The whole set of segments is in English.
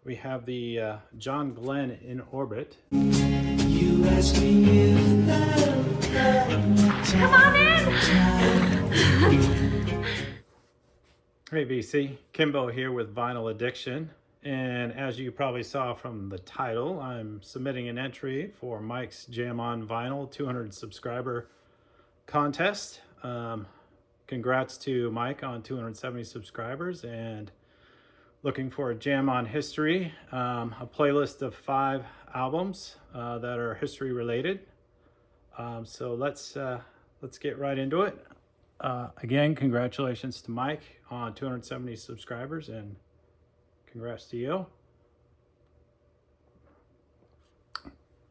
we have the John Glenn in Orbit. You ask me if Come on in! Hey VC, Kimbo here with Vinyl Addiction. And as you probably saw from the title, I'm submitting an entry for Mike's Jam on Vinyl 200 subscriber contest. Congrats to Mike on 270 subscribers, and looking for a jam on history, a playlist of 5 albums that are history related. So let's get right into it. Again, congratulations to Mike on 270 subscribers, and congrats to you.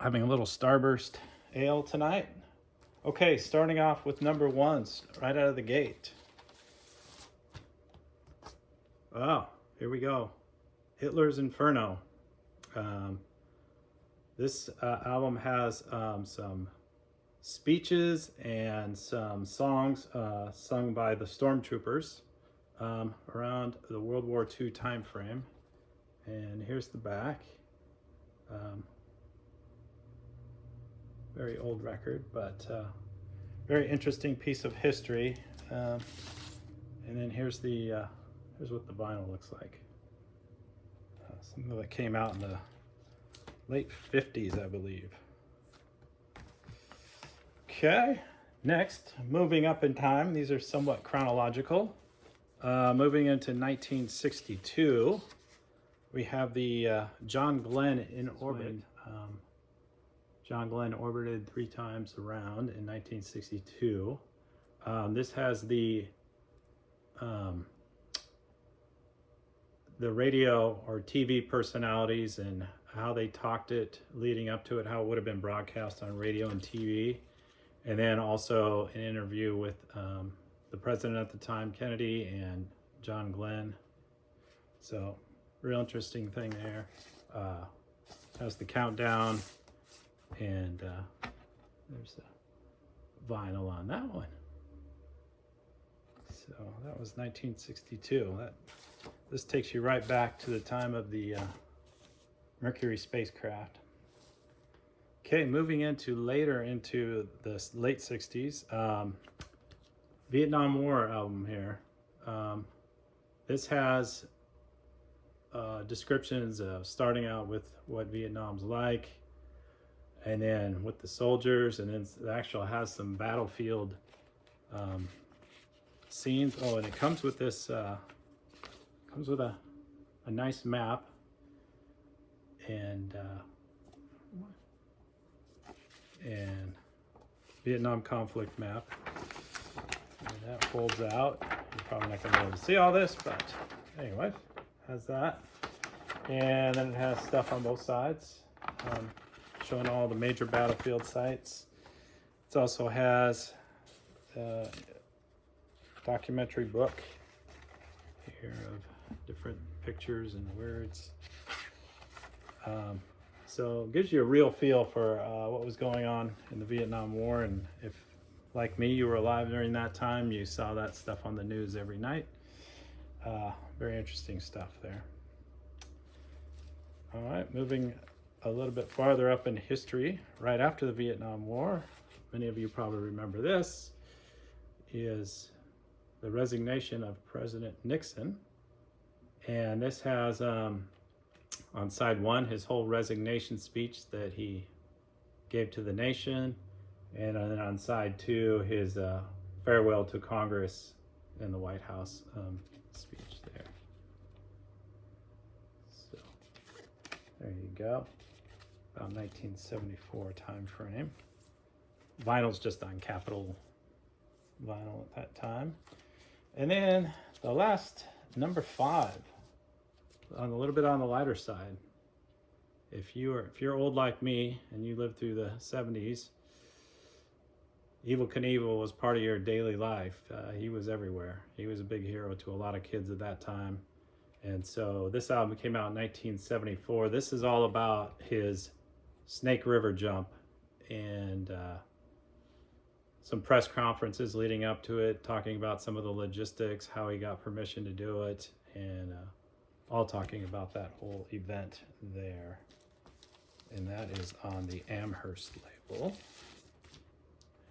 Having a little Starburst ale tonight. Okay, starting off with number 1, right out of the gate. Oh, here we go. Hitler's Inferno. This album has some speeches and some songs sung by the stormtroopers around the World War II time frame. And here's the back. Very old record, but very interesting piece of history. And then here's what the vinyl looks like. Something that came out in the late 50s, I believe. Okay, next, moving up in time. These are somewhat chronological. Moving into 1962, we have the John Glenn in Orbit. John Glenn orbited 3 times around in 1962. This has the radio or TV personalities and how they talked it leading up to it, how it would have been broadcast on radio and TV. And then also an interview with the president at the time, Kennedy, and John Glenn. So, real interesting thing there. Has the countdown, and there's a vinyl on that one. So that was 1962. This takes you right back to the time of the Mercury spacecraft. Okay, moving later into the late 60s. Vietnam War album here. This has descriptions of starting out with what Vietnam's like, and then with the soldiers, and then it actually has some battlefield scenes. Oh, and it comes with this, comes with a nice map, and Vietnam conflict map. And that folds out. You're probably not going to be able to see all this, but anyway, has that. And then it has stuff on both sides, showing all the major battlefield sites. It also has a documentary book here of different pictures and words. So it gives you a real feel for what was going on in the Vietnam War, and if, like me, you were alive during that time, you saw that stuff on the news every night. Very interesting stuff there. All right, moving a little bit farther up in history, right after the Vietnam War, many of you probably remember this, is the resignation of President Nixon. And this has, on side 1, his whole resignation speech that he gave to the nation. And then on side 2, his farewell to Congress in the White House speech there. So there you go. About 1974 time frame. Vinyl's just on Capitol vinyl at that time. And then the last, number 5, on a little bit on the lighter side. If you're old like me and you lived through the 70s, Evil Kenievel was part of your daily life. He was everywhere. He was a big hero to a lot of kids at that time. And so this album came out in 1974. This is all about his Snake River jump, and some press conferences leading up to it, talking about some of the logistics, how he got permission to do it, and all talking about that whole event there. And that is on the Amherst label.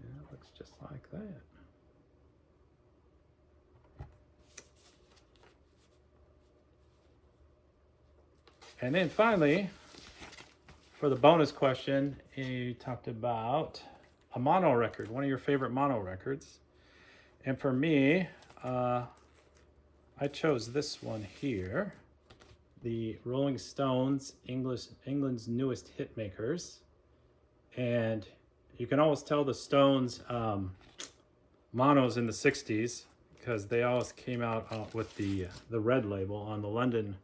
And it looks just like that. And then finally, for the bonus question, you talked about a mono record, one of your favorite mono records. And for me, I chose this one here, the Rolling Stones, England's newest hit makers. And you can always tell the Stones monos in the 60s because they always came out with the red label on the London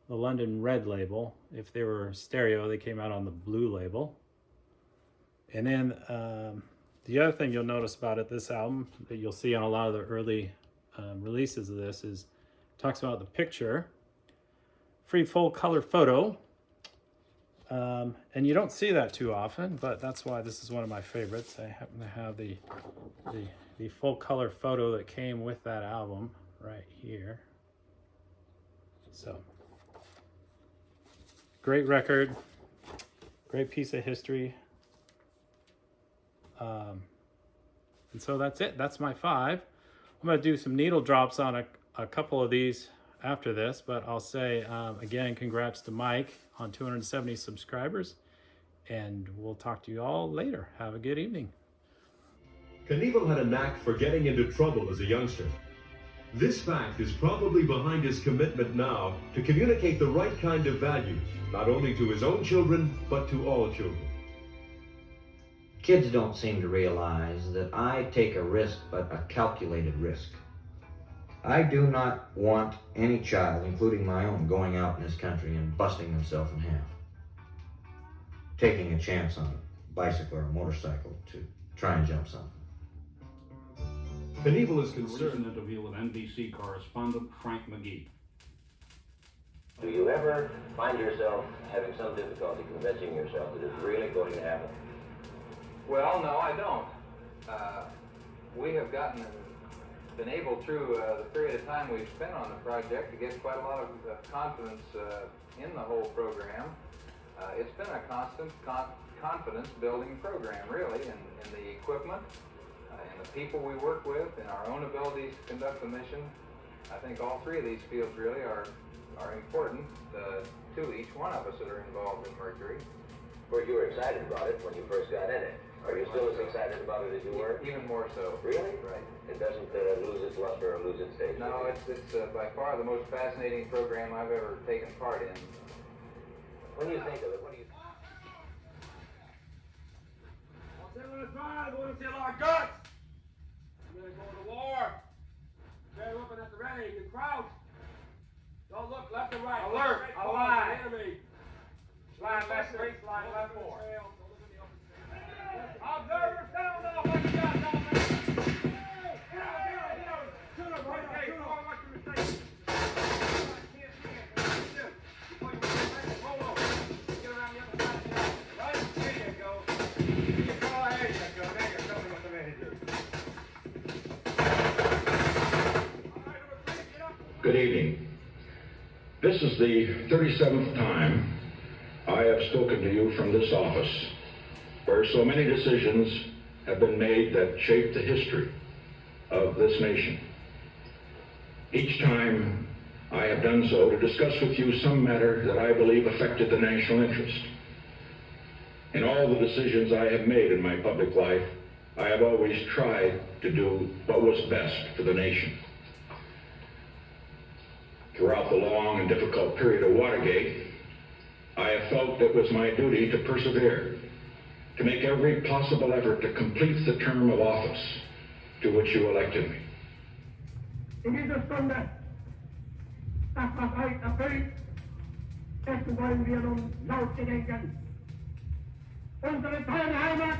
red label. If they were stereo, they came out on the blue label. And then the other thing you'll notice about this album that you'll see on a lot of the early releases of this is talks about the picture, free full color photo. And you don't see that too often, but that's why this is one of my favorites. I happen to have the full color photo that came with that album right here. So great record, great piece of history. And so that's it. That's my 5. I'm going to do some needle drops on a couple of these after this, but I'll say again, congrats to Mike on 270 subscribers, and we'll talk to you all later. Have a good evening. Kenievel had a knack for getting into trouble as a youngster. This fact is probably behind his commitment now to communicate the right kind of values, not only to his own children, but to all children. Kids don't seem to realize that I take a risk, but a calculated risk. I do not want any child, including my own, going out in this country and busting themselves in half. Taking a chance on a bicycle or a motorcycle to try and jump something. Kenievel is A recent concerned. interview with NBC correspondent Frank McGee. Do you ever find yourself having some difficulty convincing yourself that it's really going to happen? Well, no, I don't. We have been able through the period of time we've spent on the project to get quite a lot of confidence in the whole program. It's been a constant confidence-building program, really, in the equipment, in the people we work with, in our own abilities to conduct the mission. I think all 3 of these fields really are important to each one of us that are involved in Mercury. Of course, you were excited about it when you first got in it. Are you still as excited about it as you were? Even more so. Really? Right. It doesn't lose its luster or lose its stage? No, it's by far the most fascinating program I've ever taken part in. When you think of it, what do you... I want to see a lot of guts. I'm going to go to war. They're looking at the ready. You crouch. Don't look left or right. Alert. Align. Enemy. Line left 3, line left 4. Observers down off like you got down there. Shoot him right there. Shoot him on what you're mistaken. Roll over. Get around the other side of the alley. Right? There you go. You go ahead. You go. Now you tell me what the man do. Good evening. This is the 37th time I have spoken to you from this office, where so many decisions have been made that shape the history of this nation. Each time I have done so to discuss with you some matter that I believe affected the national interest. In all the decisions I have made in my public life, I have always tried to do what was best for the nation. Throughout the long and difficult period of Watergate, I have felt it was my duty to persevere, to make every possible effort to complete the term of office to which you elected me. In dieser Stunde, dass was heute erfüllt, dessen wollen wir nun laut gedenken. Unsere teure Heimat,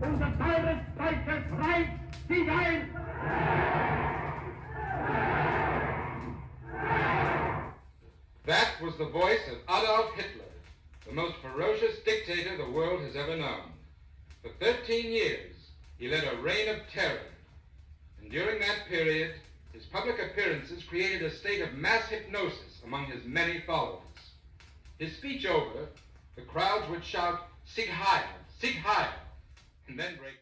unser teures deutsches Reich, sieg ein! That was the voice of Adolph Hitler, the most ferocious dictator the world has ever known. For 13 years, he led a reign of terror, and during that period, His public appearances created a state of mass hypnosis among his many followers. His speech over, the crowds would shout, "Sieg Heil! Sieg Heil!" and then break